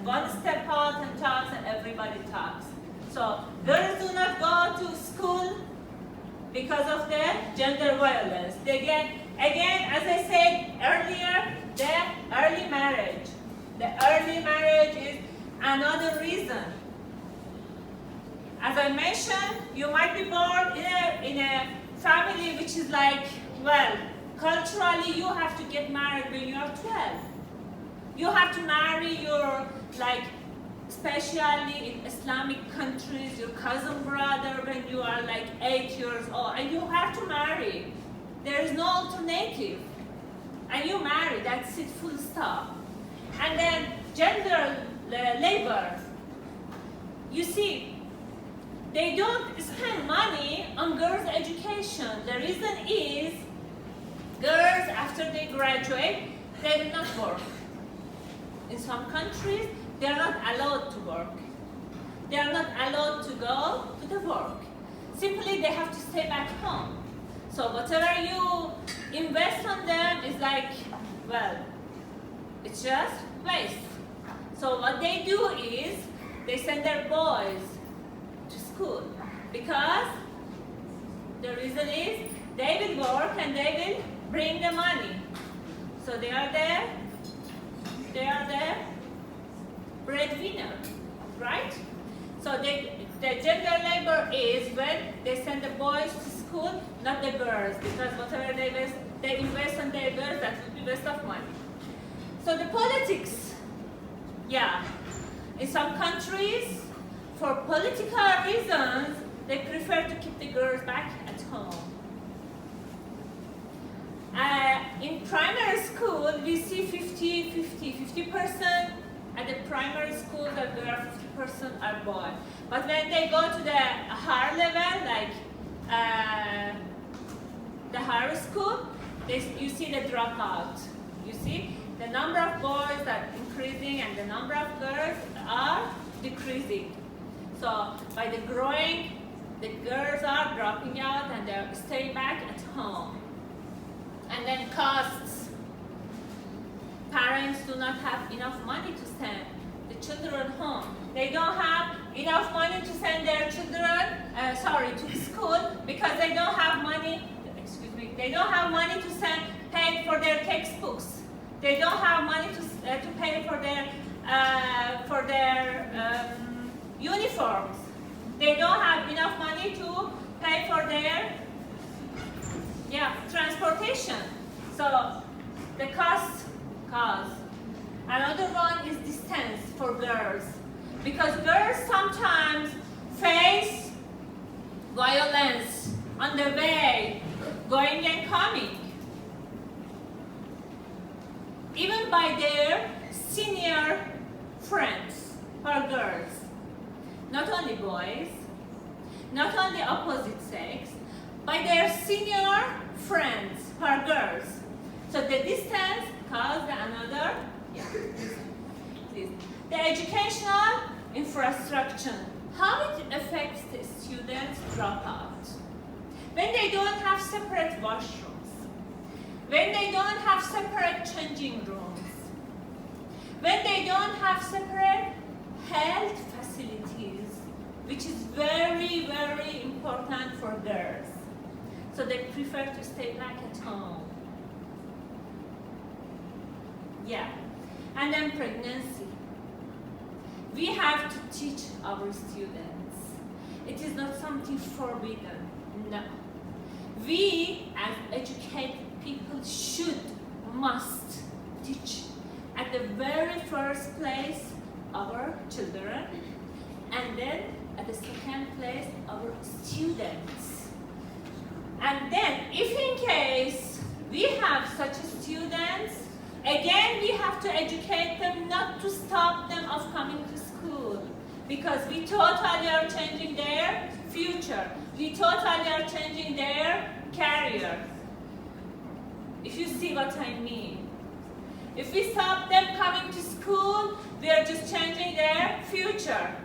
one step out and talks and everybody talks. So girls do not go to school because of the gender violence. Again, as I said earlier, the early marriage. The early marriage is another reason. As I mentioned, you might be born in a family which is like, well, culturally you have to get married when you are 12. You have to marry your, like, especially in Islamic countries, your cousin brother when you are like 8 years old, and you have to marry. There is no alternative. And you marry, that's it, full stop. And then gender labor. You see, they don't spend money on girls' education. The reason is, girls, after they graduate, they do not work. In some countries, they are not allowed to work. They are not allowed to go to the work. Simply, they have to stay back home. So whatever you invest on them is like, well, it's just waste. So what they do is, they send their boys to school because the reason is they will work and they will bring the money. So they are the breadwinner, right? So the gender labor is when they send the boys to school, not the girls, because whatever they invest on their girls, that would be waste of money. So the politics, yeah. In some countries, for political reasons, they prefer to keep the girls back at home. In primary school, we see 50% at the primary school that there are 50% are boys. But when they go to the higher level, like the higher school, you see the dropout. You see the number of boys are increasing and the number of girls are decreasing. So by the growing, the girls are dropping out and they're staying back at home. And then costs. Parents do not have enough money to send the children home. They don't have enough money to send their children, to school because they don't have money. They don't have money to pay for their textbooks. They don't have money to pay for their uniforms. They don't have enough money to pay for their transportation. So the cost. Another one is distance for girls, because girls sometimes face violence on the way, going and coming, even by their senior friends who are girls. Not only boys, not only opposite sex, by their senior friends who are girls. So the distance caused another, please. The educational infrastructure, how it affects the students' dropout. When they don't have separate washrooms, when they don't have separate changing rooms, when they don't have separate health facilities, which is very, very important for girls. So they prefer to stay back at home. Yeah, and then pregnancy. We have to teach our students. It is not something forbidden, no. We, as educated people, must teach at the very first place our children, and then at the second place our students. And then, if in case we have such students, again, we have to educate them not to stop them of coming to school, because we totally are changing their future. We totally are changing their career. If you see what I mean. If we stop them coming to school, we are just changing their future.